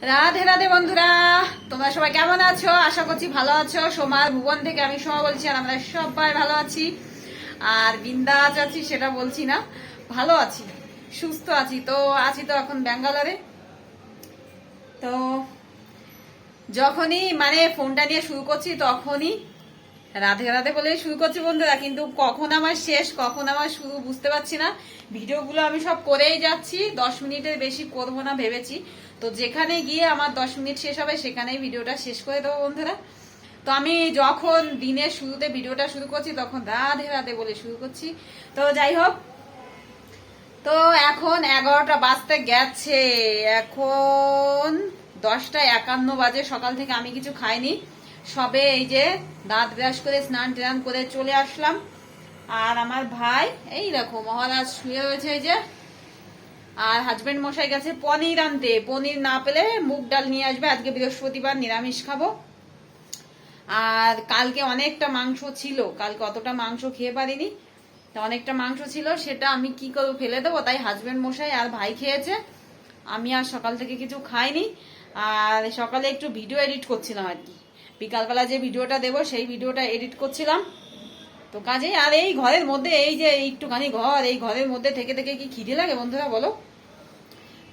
রাধে রাধে বন্ধুরা, তোমরা সবাই কেমন আছো? আশা করছি ভালো আছো। সোমার ভুবন থেকে আমি সোমা বলছি, আর আমরা সবাই ভালো আছি। আর বিন্দাস আছি সেটা বলছি না, ভালো আছি, সুস্থ আছি। তো এখন ব্যাঙ্গালোরে। তো যখনই ফোনটা নিয়ে শুরু করছি তখনই রাধে রাধে বলে শুরু করছি বন্ধুরা, কিন্তু কখন আমার শেষ কখন আমার শুরু বুঝতে পারছি না। ভিডিওগুলো আমি সব করেই যাচ্ছি, 10 মিনিটের বেশি করবো না ভেবেছি। তো যেখানে গিয়ে আমার 10 মিনিট শেষ হবে সেখানেই ভিডিওটা শেষ করে দেবো বন্ধুরা। তো আমি যখন দিনের শুরুতে ভিডিওটা শুরু করছি তখন রাধে রাধে বলে শুরু করছি। তো যাই হোক, তো এখন 11টা বাজতে গেছে, এখন 10টা 51 বাজে। সকাল থেকে আমি কিছু খাইনি, সবে এই যে দাঁত ব্রাশ করে স্নান টান করে চলে আসলাম। আর আমার ভাই এই দেখো মহারাজ শুয়ে রয়েছে এই যে, আর হাজবেন্ড মশাই গেছে পনির আনতে। পনির না পেলে মুগ ডাল নিয়ে আসবে, আজকে বৃহস্পতিবার নিরামিষ খাবো। আর কালকে অনেকটা মাংস ছিল, কালকে অতটা মাংস খেয়ে পারিনি, অনেকটা মাংস ছিল, সেটা আমি কি করবো, ফেলে দেবো। তাই হাজবেন্ড মশাই আর ভাই খেয়েছে, আমি আর সকাল থেকে কিছু খাইনি। আর সকালে একটু ভিডিও এডিট করছিলাম আর কি, বিকালবেলা যে ভিডিওটা দেবো সেই ভিডিওটা এডিট করছিলাম। তো কাজেই আর এই ঘরের মধ্যে, এই যে একটুখানি ঘর, এই ঘরের মধ্যে থেকে থেকে কি খিদে লাগে বন্ধুরা বলো?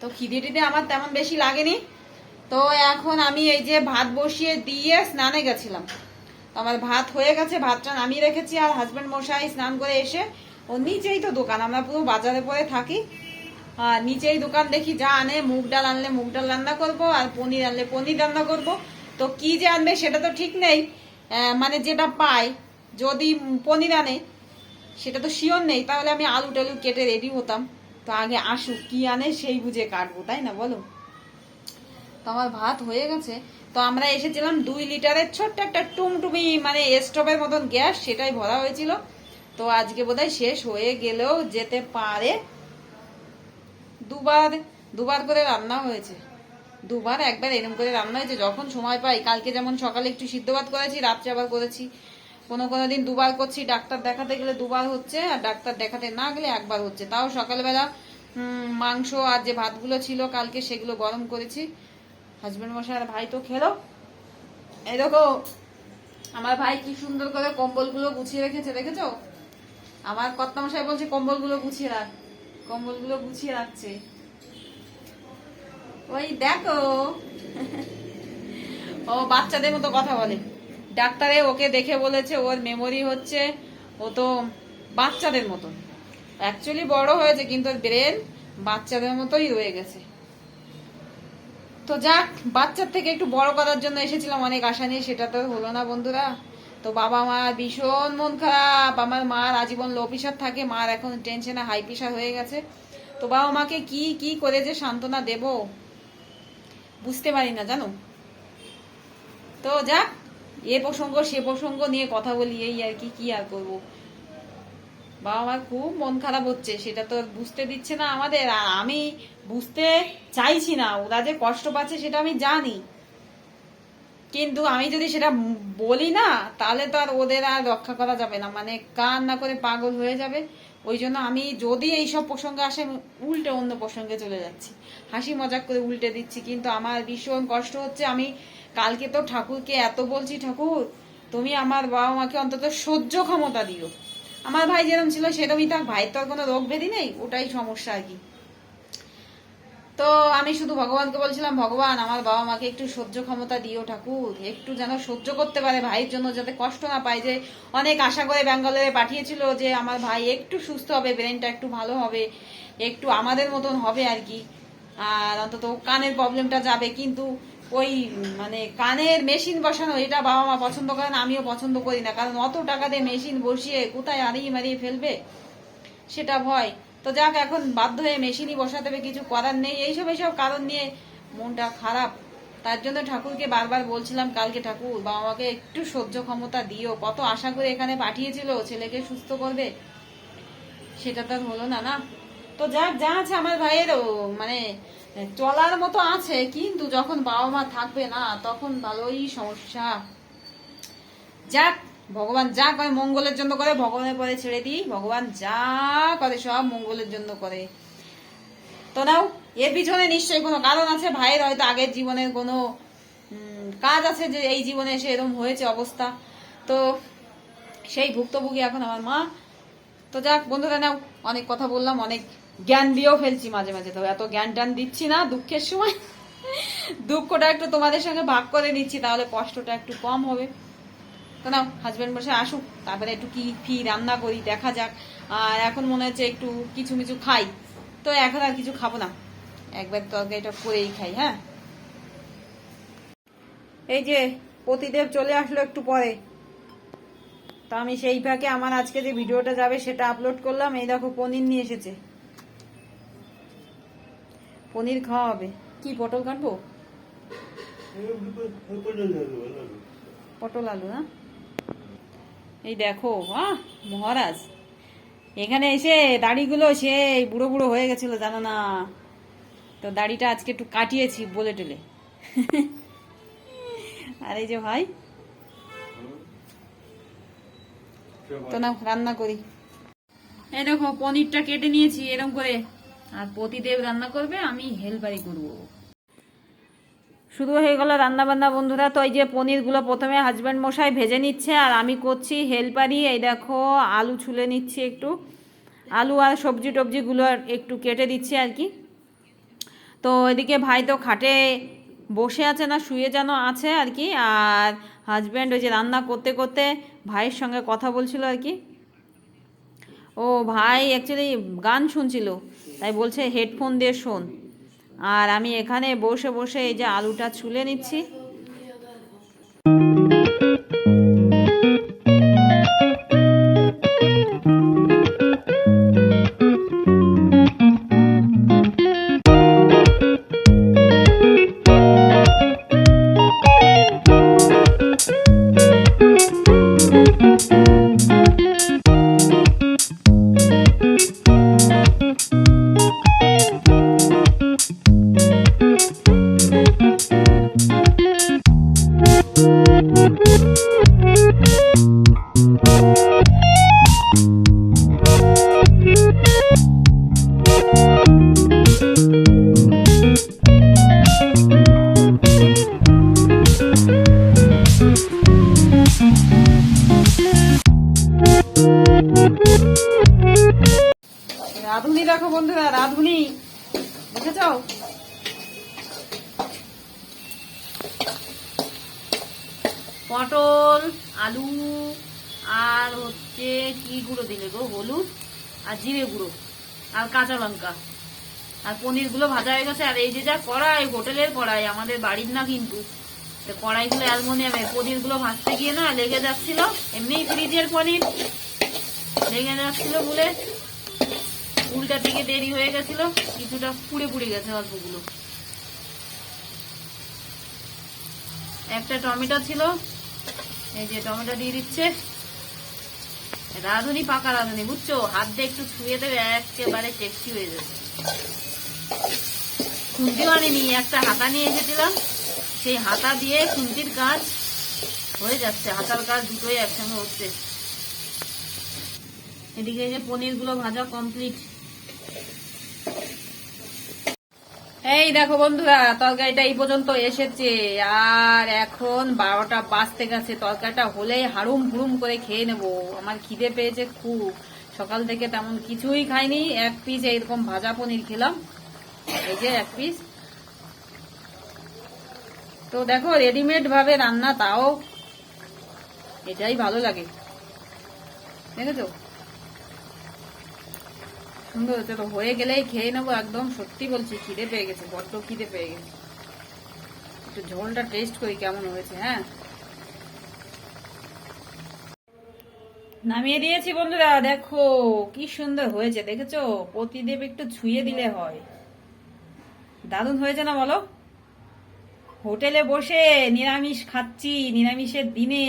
তো খিদে টিদে আমার তেমন বেশি লাগেনি। তো এখন আমি এই যে ভাত বসিয়ে দিয়ে স্নানে গেছিলাম, আমার ভাত হয়ে গেছে, ভাতটা নামিয়ে রেখেছি। আর হাজবেন্ড মশাই স্নান করে এসে, ও নিচেই তো দোকান, আমরা পুরো বাজারে পরে থাকি, আর নিচেই দোকান, দেখি যা আনে, মুগ ডাল আনলে মুগ ডাল রান্না করব, আর পনির আনলে পনির রান্না করব। তো কি যে আনবে সেটা তো ঠিক নেই, যেটা পাই, যদি পনির আনে সেটা তো শিওর নেই, তাহলে আমি আলু টালু কেটে রেডি হতাম। তো আগে আসুক, কি আনে সেই বুঝে কাটবো, তাই না বলো? তো আমার ভাত হয়ে গেছে। তো আমরা এসেছিলাম 2 লিটারের ছোট্ট একটা টুমটুমি স্টোভের মতন গ্যাস, সেটাই ভরা হয়েছিল। তো আজকে বোধহয় শেষ হয়ে গেলেও যেতে পারে। দুবার দুবার করে রান্না হয়েছে, দুবার, একবার এরকম করে রান্না হয়েছে যখন সময় পাই। কালকে যেমন সকালে একটু সিদ্ধ ভাত করেছি, রাত্রে আবার করেছি। কোনো কোনো দিন দুবার করছি, ডাক্তার দেখাতে গেলে দুবার হচ্ছে, আর ডাক্তার দেখাতে না গেলে একবার হচ্ছে। তাও সকালবেলা মাংস আর যে ভাতগুলো ছিল কালকে সেগুলো গরম করেছি। হাজবেন্ড মশাই আর ভাই তো খেলো। এই দেখো আমার ভাই কি সুন্দর করে কম্বলগুলো গুছিয়ে রেখেছে, দেখেছো? আমার কর্তা মশাই বলছে কম্বলগুলো গুছিয়ে রাখ, কম্বলগুলো গুছিয়ে রাখছে। ওই দেখো ও বাচ্চাদের মতো কথা বলে। ডাক্তারে ওকে দেখে বলেছে ওর মেমোরি হচ্ছে, ও তো বাচ্চাদের মতন। অ্যাকচুয়ালি বড় হয়েছে কিন্তু ব্রেন বাচ্চাদের মতোই রয়ে গেছে। তো যাক, বাচ্চার থেকে একটু বড় করার জন্য এসেছিলাম অনেক আশা নিয়ে, সেটা তো হলো না বন্ধুরা। তো বাবা মার ভীষণ মন খারাপ। আমার মার আজীবন লো প্রেশার থাকে, মার এখন টেনশনে হাই প্রেশার হয়ে গেছে। তো বাবা মাকে কি কি করে যে সান্ত্বনা দেব বুঝতে পারি না জানো। তো যাক, এ প্রসঙ্গ সে প্রসঙ্গ নিয়ে কথা বলি, এই আর কি, কি আর করবো। বাবা মার খুব মন খারাপ হচ্ছে, সেটা তো বুঝতে দিচ্ছে না আমাদের, আর আমি বুঝতে চাইছি না। ওরা যে কষ্ট পাচ্ছে সেটা আমি জানি, কিন্তু আমি যদি সেটা বলি না তাহলে তো আর ওদের আর রক্ষা করা যাবে না, কান না করে পাগল হয়ে যাবে। ওই জন্য আমি যদি এইসব প্রসঙ্গে আসে উল্টে অন্য প্রসঙ্গে চলে যাচ্ছি, হাসি মজাক করে উল্টে দিচ্ছি। কিন্তু আমার ভীষণ কষ্ট হচ্ছে। আমি কালকে তো ঠাকুরকে এত বলছি, ঠাকুর তুমি আমার বাবা মাকে অন্তত সহ্য ক্ষমতা দিও। আমার ভাই যেরকম ছিল সেরকমই থাক, ভাইয়ের তো আর কোনো রোগ ব্যাধি নেই, ওটাই সমস্যা আর কি। তো আমি শুধু ভগবানকে বলছিলাম, ভগবান আমার বাবা মাকে একটু সহ্য ক্ষমতা দিও ঠাকুর, একটু যেন সহ্য করতে পারে, ভাইয়ের জন্য যাতে কষ্ট না পায়। যে অনেক আশা করে ব্যাঙ্গালোরে পাঠিয়েছিল যে আমার ভাই একটু সুস্থ হবে, ব্রেনটা একটু ভালো হবে, একটু আমাদের মতন হবে আর কি, আর অন্তত কানের প্রবলেমটা যাবে। কিন্তু ওই কানের মেশিন বসানো, এটা বাবা মা পছন্দ করে না, আমিও পছন্দ করি না, কারণ অত টাকা দিয়ে মেশিন বসিয়ে কোথায় আড়িয়ে মারিয়ে ফেলবে সেটা ভয়। তো যাক, এখন বাধ্য হয়ে মেশিনই বসাতে হবে, কিছু করার নেই। এইসব কারণ নিয়ে মনটা খারাপ। তার জন্য ঠাকুরকে বারবার বলছিলাম কালকে, ঠাকুর বাবা মাকে একটু সহ্য ক্ষমতা দিও, কত আশা করে এখানে পাঠিয়েছিল ছেলেকে সুস্থ করবে, সেটা তো হলো না না। তো যাক, যা আছে আমার ভাইয়েরও চলার মতো আছে, কিন্তু যখন বাবা মা থাকবে না তখন ভালোই সমস্যা। যাক, ভগবান যা করে মঙ্গলের জন্য করে, ভগবানের পরে ছেড়ে দিই, ভগবান যা করে সব মঙ্গলের জন্য করে। তো নাও, এর পিছনে নিশ্চয়ই কোনো কারণ আছে, ভাইয়ের হয়তো আগের জীবনের কোনো কাজ আছে যে এই জীবনে এসে এরকম হয়েছে অবস্থা। তো সেই ভুক্তভোগী এখন আমার মা। তো যাক বন্ধুরা, নাও অনেক কথা বললাম, অনেক জ্ঞান দিয়েও ফেলছি মাঝে মাঝে, তো এত জ্ঞান টান দিচ্ছি না দুঃখের সময়। দুঃখটা একটু তোমাদের সঙ্গে ভাগ করে নিচ্ছি, তাহলে কষ্টটা একটু কম হবে। তো নাও, হাজবেন্ড বসে আসুক, তারপরে একটু কি ফি রান্না করি দেখা যাক। আর এখন মনে হচ্ছে একটু কিছু মিছু খাই, তো এখন আর কিছু খাবো না, একবার তরকারিটা করেই খাই। হ্যাঁ, এই যে পতিদেব চলে আসলো একটু পরে, তো আমি সেই ফাঁকে আমার আজকে যে ভিডিওটা যাবে সেটা আপলোড করলাম। এই দেখো পনির নিয়ে এসেছে, পনির খাওয়া হবে। কি পটল কাটবো? পটল আলু না? এই দেখো মহারাজ এখানে এসে দাড়িগুলো সেই বুড়ো বুড়ো হয়ে গেছিল জানো না, তো দাড়িটা আজকে একটু কাটিয়েছি বলে টেলে। আর এই যে ভাই, তো না রান্না করি। এই দেখো পনিরটা কেটে নিয়েছি এরকম করে, আর পতিদেব রান্না করবে, আমি হেল্পারি করব। শুরু হয়ে গেল রান্না বান্না বন্ধুরা। তো এই যে পনিরগুলো প্রথমে হাজব্যান্ড মশাই ভেজে নিচ্ছে, আর আমি করছি হেল্পারি। এই দেখো আলু ছুলে নিচ্ছি একটু, আলু আর সবজি টবজিগুলো একটু কেটে দিচ্ছি আর কি। তো এদিকে ভাই তো খাটে বসে আছে না শুয়ে যেন আছে আর কি, আর হাজব্যান্ড ওই যে রান্না করতে করতে ভাইয়ের সঙ্গে কথা বলছিল আর কি। ও ভাই অ্যাকচুয়ালি গান শুনছিল, তাই বলছে হেডফোন দিয়ে শোন। আর আমি এখানে বসে বসে এই যে আলুটা ছুলে নিচ্ছি। রাঁধুনি দেখো বন্ধুরা, রাঁধুনি দেখেছ? পটল আলু আর হচ্ছে কি গুঁড়ো দিলে গো, হলুদ আর জিরে গুঁড়ো আর কাঁচা লঙ্কা, আর পনির গুলো ভাজা হয়ে গেছে। আর এই যে যা কড়াই, হোটেলের কড়াই, আমাদের বাড়ির না কিন্তু, কড়াইগুলো অ্যালুমিনিয়ামের। পনির গুলো ভাজতে গিয়ে না লেগে যাচ্ছিল, এমনি ফ্রিজের পনির লেগে যাচ্ছিল বলে উল্টা দিকে দেরি হয়ে গেছিল, কিছুটা পুড়ে পুড়ে গেছে অল্পগুলো। একটা টমেটো ছিল, এই যে টমেটো দিয়ে দিচ্ছে। রাঁধুনি পাকা রাঁধুনি বুঝছো, হাত দিয়ে একটু ছুঁয়ে দেবে একেবারে টেস্টি হয়ে যাবে। খুন্তিও আনিনি, একটা হাতা নিয়ে এসেছিলাম, সেই হাতা দিয়ে খুন্তির কাজ হয়ে যাচ্ছে, হাতার কাজ দুটোই একসঙ্গে হচ্ছে। এদিকে এই যে পনির গুলো ভাজা কমপ্লিট। এই দেখো বন্ধুরা, তরকারিটা এই পর্যন্ত এসেছে, আর এখন 12টা বাজতে গেছে। তরকারিটা হলেই হাড়ুম হুড়ুম করে খেয়ে নেবো। আমার খিদে পেয়েছে খুব, সকাল থেকে তেমন কিছুই খাইনি। এক পিস এইরকম ভাজা পনির খেলাম, এই যে এক পিস। তো দেখো রেডিমেড ভাবে রান্না, তাও এটাই ভালো লাগে, দেখেছো সুন্দর হচ্ছে। তো হয়ে গেলেই খেয়ে নেবো একদম, সত্যি বলছি খিদে পেয়ে গেছে, বড্ড খিদে পেয়ে গেছে। একটু ঝোলটা টেস্ট করি কেমন হয়েছে। হ্যাঁ, নামিয়ে দিয়েছি বন্ধুরা, দেখো কি সুন্দর হয়েছে, দেখেছো? পতিদেব একটু ছুঁয়ে দিলে হয়। দারুণ হয়েছে না বলো? হোটেলে বসে নিরামিষ খাচ্ছি, নিরামিষের দিনে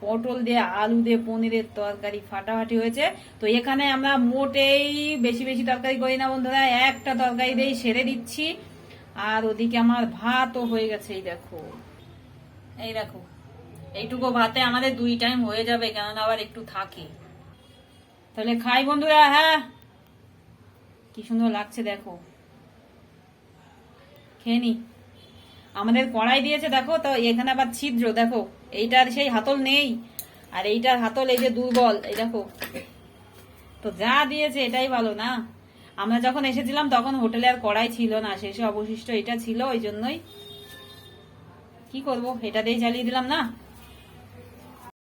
পটল দিয়ে আলু দিয়ে পনিরের তরকারি ফাটাফাটি হয়েছে। তো এখানে আমরা মোটেই বেশি বেশি তরকারি করি না বন্ধুরা, একটা তরকারি দিয়েই সেরে দিচ্ছি। আর ওদিকে আমার ভাতও হয়ে গেছে, এই দেখো, এই দেখো এইটুকু ভাতে আমাদের 2 টাইম হয়ে যাবে, কেননা আবার একটু থাকে। তাহলে খাই বন্ধুরা। হ্যাঁ, কি সুন্দর লাগছে দেখো। খেয়ে নি। আমাদের কড়াই দিয়েছে দেখো, তো এখানে আবার ছিদ্র দেখো, এইটার সেই হাতল নেই, আর এইটার হাতল এই যে দুর্বল, এই দেখো। তো যা দিয়েছে এটাই ভালো না। আমরা যখন এসেছিলাম তখন হোটেলে আর কড়াই ছিল না, শেষে অবশিষ্ট এটা ছিল, ওই জন্যই কি করবো, এটা দিয়ে চালিয়ে দিলাম না।